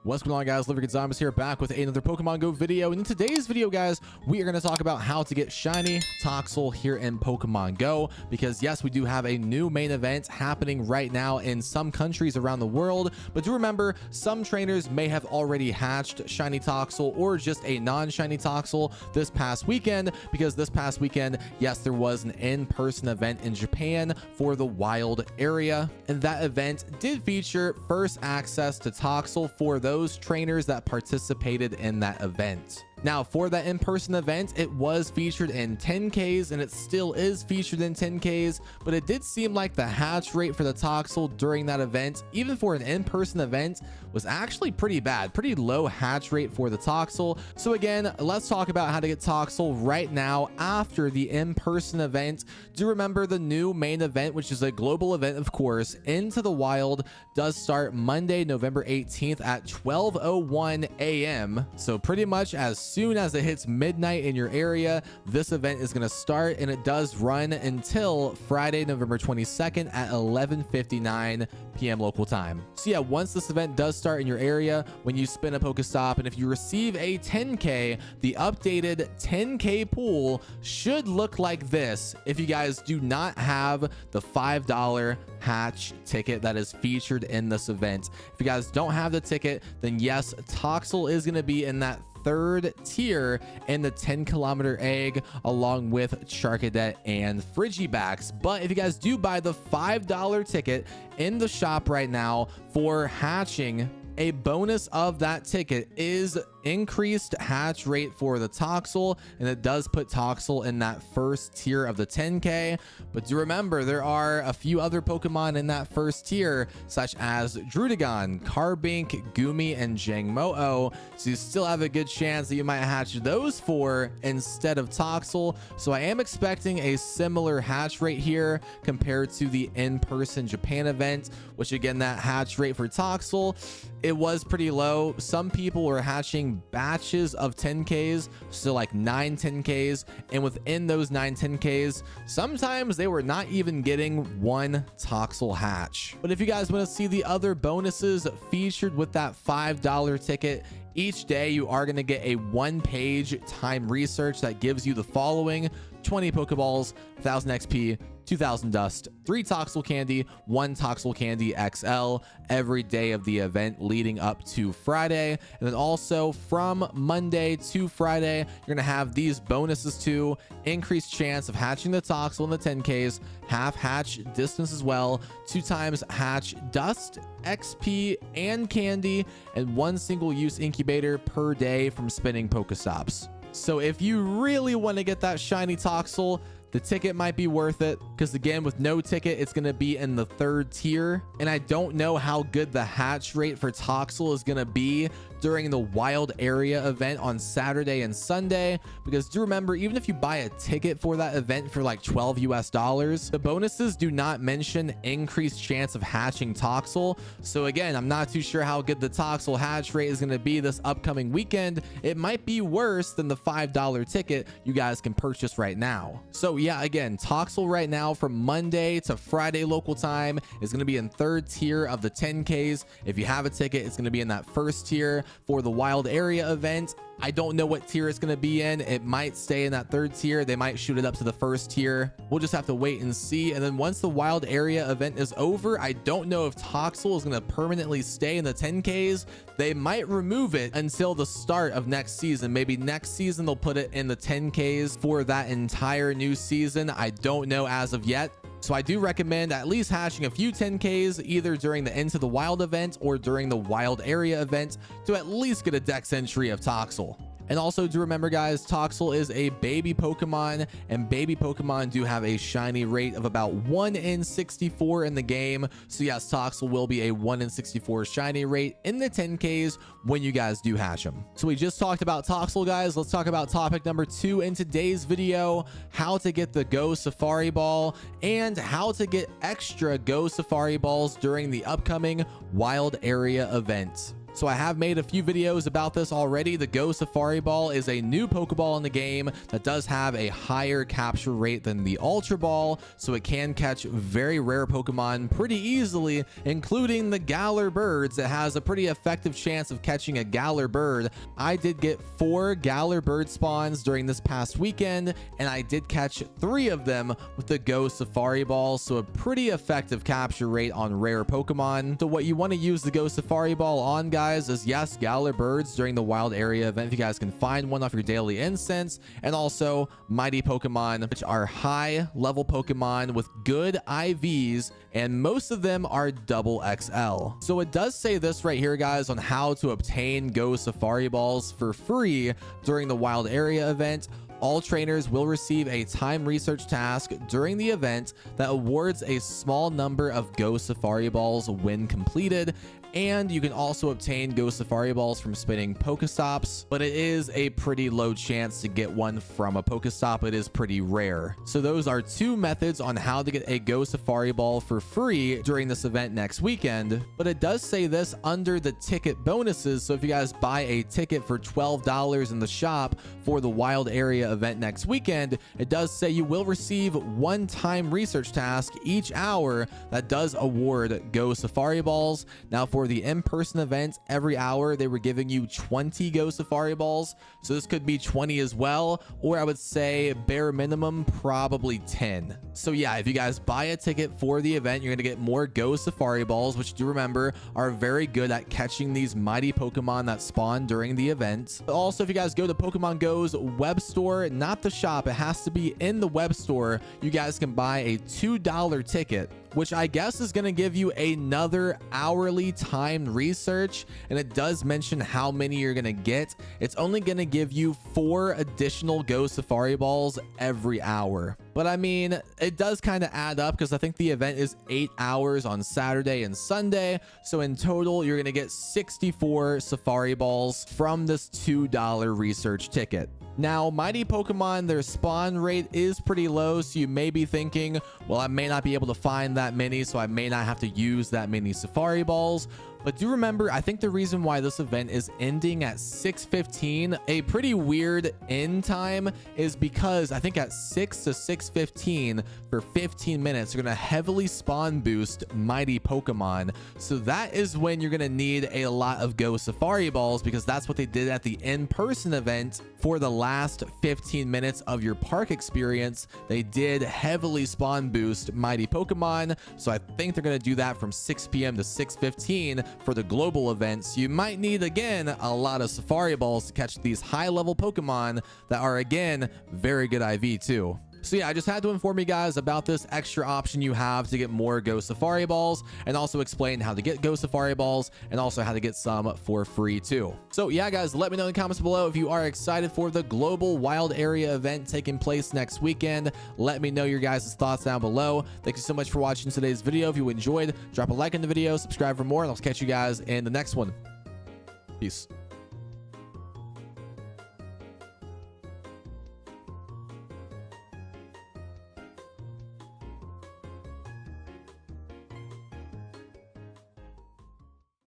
What's going on, guys? Livergood Zombies here, back with another Pokemon Go video. And in today's video, guys, we are going to talk about how to get shiny Toxel here in Pokemon Go, because yes, we do have a new main event happening right now in some countries around the world. But do remember, some trainers may have already hatched shiny Toxel or just a non-shiny Toxel this past weekend, because this past weekend, yes, there was an in-person event in Japan for the wild area, and that event did feature first access to Toxel for those trainers that participated in that event. Now, for that in-person event, it was featured in 10Ks and it still is featured in 10Ks, but it did seem like the hatch rate for the Toxel during that event, even for an in-person event, was actually pretty bad. Pretty low hatch rate for the Toxel. So again, let's talk about how to get Toxel right now after the in-person event. Do remember the new main event, which is a global event, of course, Into the Wild, does start Monday, November 18th at 12:01 a.m. So pretty much as soon as it hits midnight in your area, this event is going to start, and it does run until Friday, November 22nd at 11:59 p.m. local time. So yeah, once this event does start in your area, when you spin a Pokestop and if you receive a 10K, the updated 10K pool should look like this if you guys do not have the $5 hatch ticket that is featured in this event. If you guys don't have the ticket, then yes, Toxel is going to be in that third tier in the 10-kilometer egg, along with Charcadet and Frigibax. But if you guys do buy the $5 ticket in the shop right now for hatching, a bonus of that ticket is increased hatch rate for the Toxel, and it does put Toxel in that first tier of the 10K. But do remember, there are a few other Pokemon in that first tier, such as Druddigon, Carbink, Gumi, and Jangmo-O. So you still have a good chance that you might hatch those four instead of Toxel. So I am expecting a similar hatch rate here compared to the in-person Japan event, which again, that hatch rate for Toxel, it was pretty low. Some people were hatching batches of 10Ks, so like 9 10Ks, and within those 9 10Ks, sometimes they were not even getting one Toxel hatch. But if you guys want to see the other bonuses featured with that $5 ticket, each day you are going to get a 1-page time research that gives you the following: 20 Pokeballs, 1000 XP, 2000 dust, 3 Toxel candy, 1 Toxel candy XL every day of the event leading up to Friday. And then also from Monday to Friday, you're going to have these bonuses too: increased chance of hatching the Toxel in the 10Ks, half hatch distance as well, 2 times hatch dust, XP, and candy, and 1 single use incubator per day from spinning Pokestops. So if you really want to get that shiny Toxel, the ticket might be worth it, because again, with no ticket, it's going to be in the 3rd tier. And I don't know how good the hatch rate for Toxel is going to be during the wild area event on Saturday and Sunday, because do remember, even if you buy a ticket for that event for like $12 US, the bonuses do not mention increased chance of hatching Toxel. So again, I'm not too sure how good the Toxel hatch rate is going to be this upcoming weekend. It might be worse than the $5 ticket you guys can purchase right now. So yeah, again, Toxel right now from Monday to Friday local time is going to be in 3rd tier of the 10Ks. If you have a ticket, it's going to be in that 1st tier for the wild area event. I don't know what tier it's going to be in. It might stay in that 3rd tier. They might shoot it up to the 1st tier. We'll just have to wait and see. And then once the wild area event is over, I don't know if Toxel is going to permanently stay in the 10Ks. They might remove it until the start of next season. Maybe next season they'll put it in the 10Ks for that entire new season. I don't know as of yet. So I do recommend at least hatching a few 10Ks either during the Into the Wild event or during the wild area event to at least get a dex entry of Toxel. And also do remember, guys, Toxel is a baby Pokemon, and baby Pokemon do have a shiny rate of about 1 in 64 in the game. So yes, Toxel will be a 1 in 64 shiny rate in the 10Ks when you guys do hatch them. So we just talked about Toxel, guys. Let's talk about topic number 2 in today's video: how to get the Go Safari Ball and how to get extra Go Safari Balls during the upcoming wild area event. So I have made a few videos about this already. The Go Safari Ball is a new Pokeball in the game that does have a higher capture rate than the Ultra Ball, so it can catch very rare Pokemon pretty easily, including the Galar birds. It has a pretty effective chance of catching a Galar bird. I did get 4 Galar bird spawns during this past weekend, and I did catch 3 of them with the Go Safari Ball, so a pretty effective capture rate on rare Pokemon. So what you want to use the Go Safari Ball on, guys, is yes, Galar birds during the wild area event if you guys can find one off your daily instance, and also mighty Pokemon, which are high level Pokemon with good IVs, and most of them are double XL. So it does say this right here, guys, on how to obtain Go Safari Balls for free during the wild area event. All trainers will receive a time research task during the event that awards a small number of Go Safari Balls when completed, and you can also obtain Go Safari Balls from spinning Pokestops, but it is a pretty low chance to get one from a Pokestop. It is pretty rare. So those are 2 methods on how to get a Go Safari Ball for free during this event next weekend, but it does say this under the ticket bonuses. So if you guys buy a ticket for $12 in the shop for the wild area event next weekend, it does say you will receive 1 time research task each hour that does award Go Safari Balls. Now for the in-person event, every hour they were giving you 20 Go Safari Balls, so this could be 20 as well, or I would say bare minimum probably 10. So yeah, if you guys buy a ticket for the event, you're going to get more Go Safari Balls, which, do remember, are very good at catching these mighty Pokemon that spawn during the event. Also, if you guys go to Pokemon Go's web store, not the shop, it has to be in the web store, you guys can buy a $2 ticket, which I guess is going to give you another hourly timed research, and it does mention how many you're going to get. It's only going to give you 4 additional Go Safari Balls every hour. But I mean, it does kind of add up because I think the event is 8 hours on Saturday and Sunday. So in total, you're going to get 64 Safari Balls from this $2 research ticket. Now, mighty Pokemon, their spawn rate is pretty low, so you may be thinking, well, I may not be able to find that many, so I may not have to use that many Safari Balls. But do remember, I think the reason why this event is ending at 6:15, a pretty weird end time, is because I think at 6 to 6:15 for 15 minutes, you're going to heavily spawn boost mighty Pokemon. So that is when you're going to need a lot of Go Safari Balls, because that's what they did at the in-person event for the last 15 minutes of your park experience. They did heavily spawn boost mighty Pokemon. So I think they're going to do that from 6 p.m. to 6:15 for the global events. You might need, again, a lot of Safari Balls to catch these high level Pokemon that are, again, very good IV too. So yeah, I just had to inform you guys about this extra option you have to get more Go Safari Balls, and also explain how to get Go Safari Balls, and also how to get some for free too. So yeah, guys, let me know in the comments below if you are excited for the global wild area event taking place next weekend. Let me know your guys' thoughts down below. Thank you so much for watching today's video. If you enjoyed, drop a like in the video, subscribe for more, and I'll catch you guys in the next one. Peace.